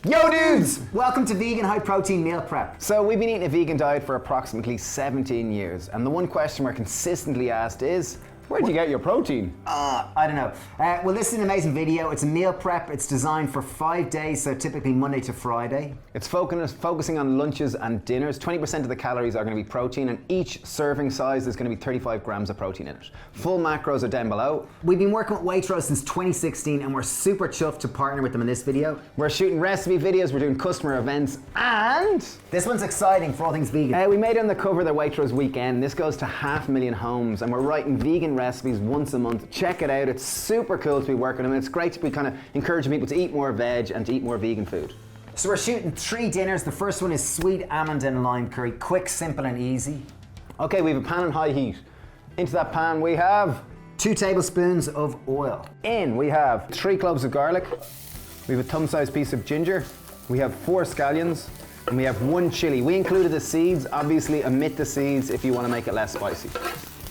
Yo dudes! Welcome to Vegan High Protein Meal Prep. So we've been eating a vegan diet for approximately 17 years, and the one question we're consistently asked is, where'd you get your protein? I don't know. Well, this is an amazing video. It's a meal prep. It's designed for 5 days, so typically Monday to Friday. It's focusing on lunches and dinners. 20% of the calories are going to be protein, and each serving size is going to be 35 grams of protein in it. Full macros are down below. We've been working with Waitrose since 2016, and we're super chuffed to partner with them in this video. We're shooting recipe videos, we're doing customer events, and this one's exciting for all things vegan. we made it on the cover of the Waitrose weekend. This goes to 500,000 homes, and we're writing vegan recipes once a month. Check it out. It's super cool to be working on them. It's great to be kind of encouraging people to eat more veg and to eat more vegan food. So we're shooting 3 dinners. The first one is sweet almond and lime curry. Quick, simple and easy. Okay, we have a pan on high heat. Into that pan we have 2 tablespoons of oil. we have 3 cloves of garlic. We have a thumb-sized piece of ginger. We have 4 scallions. And we have 1 chili. We included the seeds. Obviously omit the seeds if you want to make it less spicy.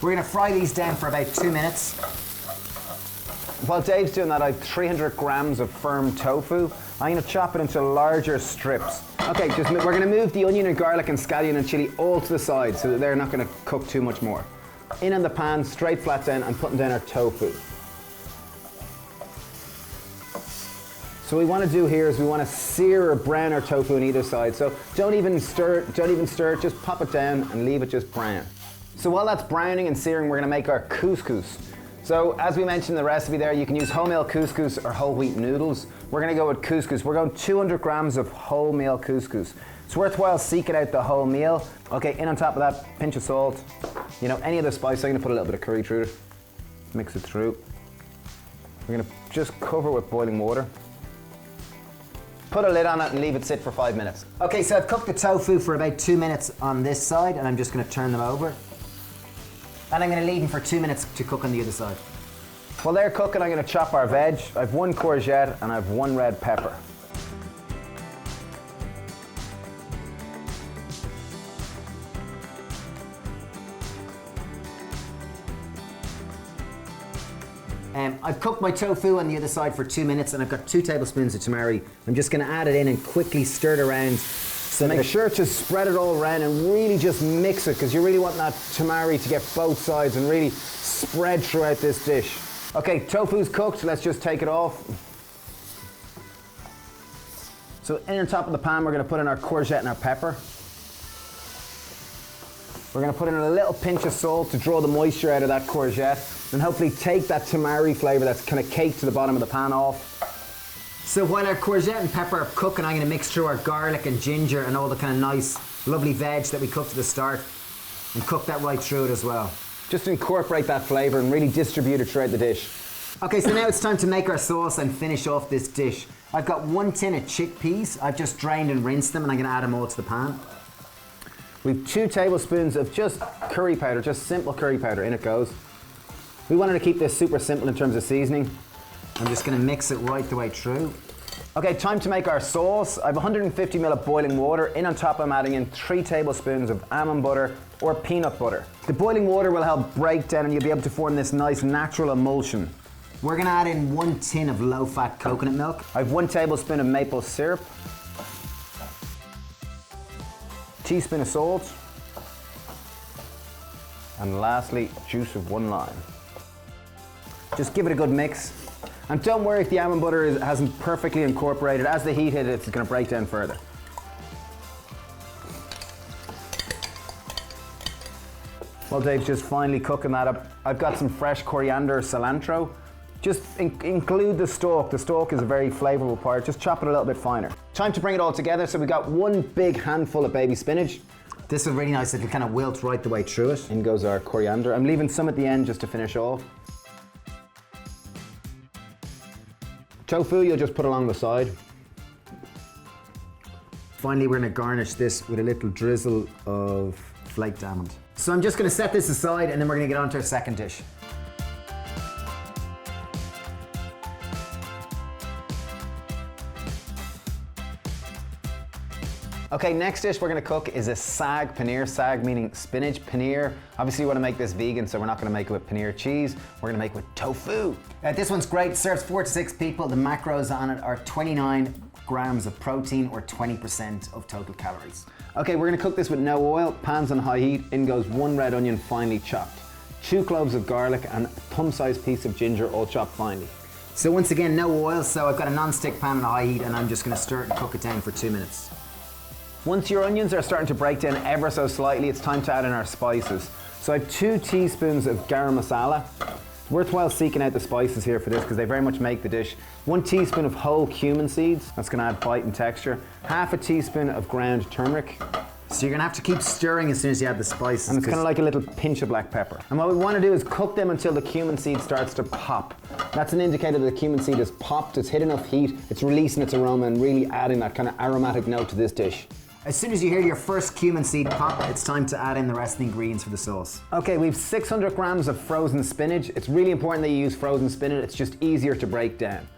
We're going to fry these down for about 2 minutes. While Dave's doing that, I have 300 grams of firm tofu. I'm going to chop it into larger strips. Okay, we're going to move the onion and garlic and scallion and chili all to the side so that they're not going to cook too much more. In on the pan, straight flat down, and putting down our tofu. So what we want to do here is we want to sear or brown our tofu on either side. So don't even stir it, just pop it down and leave it just brown. So while that's browning and searing, we're going to make our couscous. So as we mentioned in the recipe there, you can use wholemeal couscous or whole wheat noodles. We're going to go with couscous. We're going 200 grams of wholemeal couscous. It's worthwhile seeking out the whole meal. Okay, in on top of that, pinch of salt. You know, any other spice, I'm going to put a little bit of curry through it. Mix it through. We're going to just cover it with boiling water. Put a lid on it and leave it sit for 5 minutes. Okay, so I've cooked the tofu for about 2 minutes on this side, and I'm just going to turn them over. And I'm going to leave them for 2 minutes to cook on the other side. While they're cooking, I'm going to chop our veg. I have 1 courgette and I have 1 red pepper. I've cooked my tofu on the other side for 2 minutes, and I've got 2 tablespoons of tamari. I'm just going to add it in and quickly stir it around. So make sure to spread it all around and really just mix it, because you really want that tamari to get both sides and really spread throughout this dish. Okay, tofu's cooked, let's just take it off. So in on top of the pan, we're going to put in our courgette and our pepper. We're going to put in a little pinch of salt to draw the moisture out of that courgette and hopefully take that tamari flavor that's kind of caked to the bottom of the pan off. So while our courgette and pepper are cooking, I'm going to mix through our garlic and ginger and all the kind of nice, lovely veg that we cooked at the start, and cook that right through it as well. Just incorporate that flavor and really distribute it throughout the dish. Okay, so now it's time to make our sauce and finish off this dish. I've got 1 tin of chickpeas. I've just drained and rinsed them, and I'm going to add them all to the pan. We've 2 tablespoons of just curry powder, just simple curry powder. In it goes. We wanted to keep this super simple in terms of seasoning. I'm just going to mix it right the way through. Okay, time to make our sauce. I have 150 ml of boiling water. In on top, I'm adding in 3 tablespoons of almond butter or peanut butter. The boiling water will help break down, and you'll be able to form this nice natural emulsion. We're going to add in 1 tin of low-fat coconut milk. I have 1 tablespoon of maple syrup. Teaspoon of salt. And lastly, juice of 1 lime. Just give it a good mix. And don't worry if the almond butter hasn't perfectly incorporated. As the heat hits, it's going to break down further. While Dave's just finally cooking that up, I've got some fresh coriander, cilantro. Just include the stalk. The stalk is a very flavorful part. Just chop it a little bit finer. Time to bring it all together. So we got 1 big handful of baby spinach. This is really nice. It'll kind of wilt right the way through it. In goes our coriander. I'm leaving some at the end just to finish off. Tofu, you'll just put along the side. Finally, we're going to garnish this with a little drizzle of flaked almond. So I'm just going to set this aside, and then we're going to get on to our second dish. Okay, next dish we're going to cook is a Saag Paneer. Saag meaning spinach, paneer. Obviously we want to make this vegan, so we're not going to make it with paneer cheese. We're going to make it with tofu. This one's great. Serves 4 to 6 people. The macros on it are 29 grams of protein or 20% of total calories. Okay, we're gonna cook this with no oil, pans on high heat, in goes 1 red onion finely chopped, 2 cloves of garlic and a thumb-sized piece of ginger all chopped finely. So once again, no oil, so I've got a non-stick pan on high heat and I'm just gonna stir it and cook it down for 2 minutes. Once your onions are starting to break down ever so slightly, it's time to add in our spices. So I have 2 teaspoons of garam masala. Worthwhile seeking out the spices here for this because they very much make the dish. 1 teaspoon of whole cumin seeds, that's gonna add bite and texture. Half a teaspoon of ground turmeric. So you're gonna have to keep stirring as soon as you add the spices. And it's kind of like a little pinch of black pepper. And what we want to do is cook them until the cumin seed starts to pop. That's an indicator that the cumin seed has popped, it's hit enough heat, it's releasing its aroma and really adding that kind of aromatic note to this dish. As soon as you hear your first cumin seed pop, it's time to add in the rest of the ingredients for the sauce. Okay, we've 600 grams of frozen spinach. It's really important that you use frozen spinach. It's just easier to break down.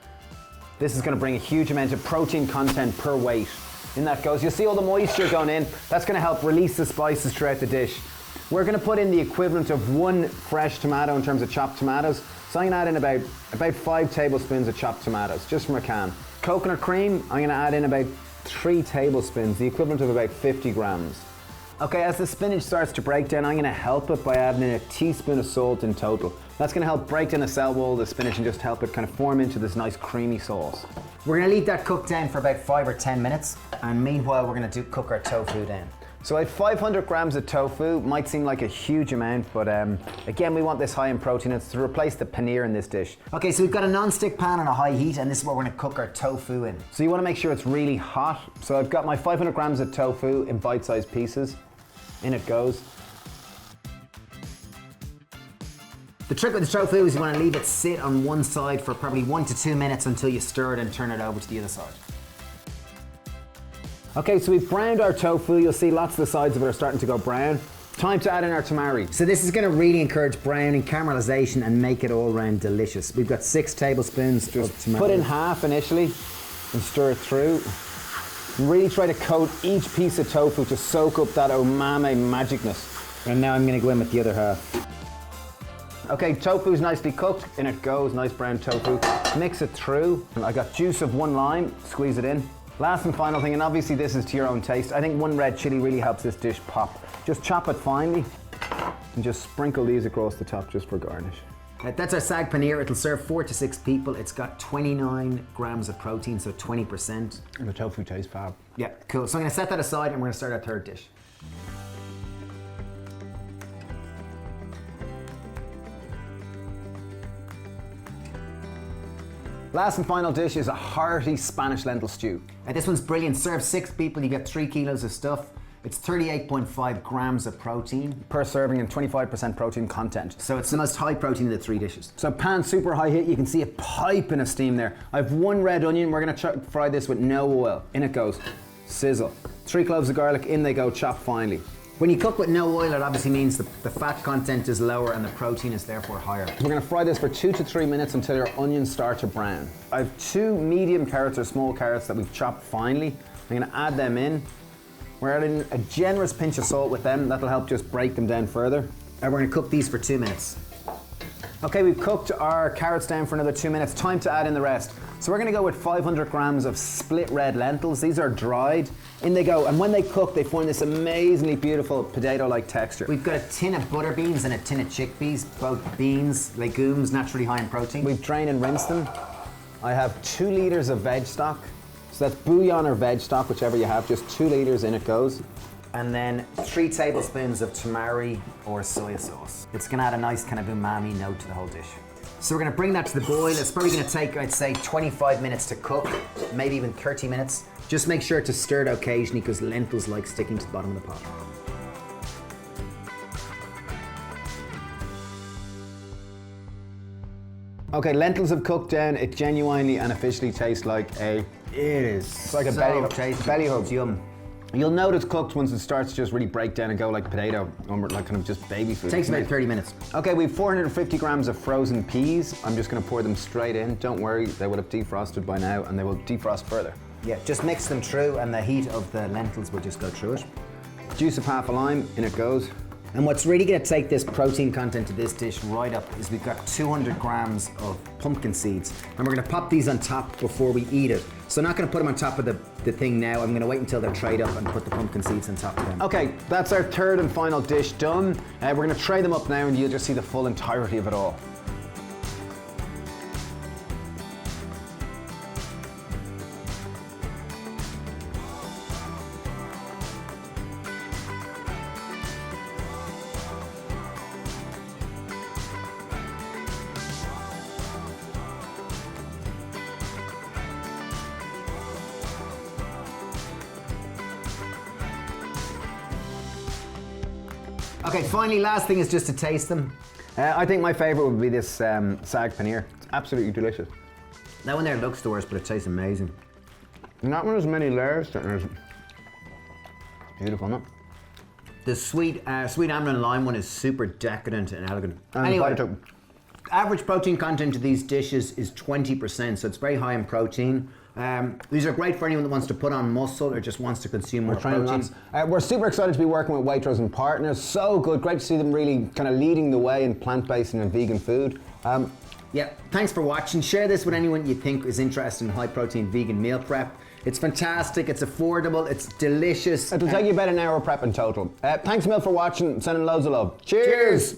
This is going to bring a huge amount of protein content per weight. In that goes, you'll see all the moisture going in. That's going to help release the spices throughout the dish. We're going to put in the equivalent of 1 fresh tomato in terms of chopped tomatoes. So I'm going to add in about 5 tablespoons of chopped tomatoes, just from a can. Coconut cream, I'm going to add in about 3 tablespoons, the equivalent of about 50 grams. Okay, as the spinach starts to break down, I'm going to help it by adding in a teaspoon of salt in total. That's going to help break down the cell wall of the spinach and just help it kind of form into this nice creamy sauce. We're going to leave that cook down for about 5 or 10 minutes, and meanwhile we're going to cook our tofu down. So I have 500 grams of tofu. Might seem like a huge amount, but again, we want this high in protein. It's to replace the paneer in this dish. Okay, so we've got a non-stick pan on a high heat, and this is where we're going to cook our tofu in. So you want to make sure it's really hot. So I've got my 500 grams of tofu in bite-sized pieces. In it goes. The trick with the tofu is you want to leave it sit on one side for probably 1 to 2 minutes until you stir it and turn it over to the other side. Okay, so we've browned our tofu. You'll see lots of the sides of it are starting to go brown. Time to add in our tamari. So this is going to really encourage browning, caramelization, and make it all round delicious. We've got 6 tablespoons of tamari. Put in half initially and stir it through. Really try to coat each piece of tofu to soak up that umami magicness. And now I'm going to go in with the other half. Okay, tofu's nicely cooked. In it goes, nice brown tofu. Mix it through. I got juice of 1 lime, squeeze it in. Last and final thing, and obviously this is to your own taste, I think 1 red chili really helps this dish pop. Just chop it finely and just sprinkle these across the top just for garnish. That's our Saag Paneer. It'll serve 4 to 6 people. It's got 29 grams of protein, so 20%. And the tofu tastes fab. Yeah, cool. So I'm going to set that aside and we're going to start our third dish. Last and final dish is a hearty Spanish lentil stew. This one's brilliant. Serve 6 people, you get 3 kilos of stuff. It's 38.5 grams of protein Per serving and 25% protein content. So it's the most high protein of the 3 dishes. So pan super high heat, you can see it piping of steam there. I have 1 red onion, we're gonna fry this with no oil. In it goes, sizzle. 3 cloves of garlic, in they go, chopped finely. When you cook with no oil, it obviously means the fat content is lower and the protein is therefore higher. We're gonna fry this for 2 to 3 minutes until your onions start to brown. I have 2 medium carrots or small carrots that we've chopped finely. I'm gonna add them in. We're adding a generous pinch of salt with them. That'll help just break them down further. And we're gonna cook these for 2 minutes. Okay, we've cooked our carrots down for another 2 minutes. Time to add in the rest. So we're gonna go with 500 grams of split red lentils. These are dried. In they go, and when they cook, they form this amazingly beautiful potato-like texture. We've got a tin of butter beans and a tin of chickpeas, both beans, legumes, naturally high in protein. We've drained and rinsed them. I have 2 litres of veg stock. So that's bouillon or veg stock, whichever you have, just 2 litres, in it goes. And then 3 tablespoons of tamari or soy sauce. It's gonna add a nice kind of umami note to the whole dish. So we're gonna bring that to the boil. It's probably gonna take, I'd say, 25 minutes to cook, maybe even 30 minutes. Just make sure to stir it occasionally because lentils like sticking to the bottom of the pot. Okay, lentils have cooked down. It genuinely and officially tastes like It is. It's like a so belly tasty. belly hug. It's yum. You'll know it's cooked once it starts to just really break down and go like potato, or like kind of just baby food. Takes about 30 minutes. Okay, we have 450 grams of frozen peas. I'm just gonna pour them straight in. Don't worry, they will have defrosted by now and they will defrost further. Yeah, just mix them through and the heat of the lentils will just go through it. Juice of half a lime, in it goes. And what's really gonna take this protein content of this dish right up is we've got 200 grams of pumpkin seeds. And we're gonna pop these on top before we eat it. So I'm not gonna put them on top of the thing now. I'm gonna wait until they're trayed up and put the pumpkin seeds on top of them. Okay, that's our third and final dish done. We're gonna tray them up now and you'll just see the full entirety of it all. Okay, finally, last thing is just to taste them. I think my favorite would be this Saag Paneer. It's absolutely delicious. That one there looks the worst, but it tastes amazing. Not one as many layers. There's beautiful, no? The sweet almond and lime one is super decadent and elegant. And Anyway, average protein content of these dishes is 20%, so it's very high in protein. These are great for anyone that wants to put on muscle or just wants to consume more protein. We're super excited to be working with Waitrose and partners. So good, great to see them really kind of leading the way in plant-based and in vegan food. Yeah, thanks for watching. Share this with anyone you think is interested in high protein vegan meal prep. It's fantastic, it's affordable, it's delicious. It'll take you about an hour prep in total. Thanks a mil for watching, sending loads of love. Cheers.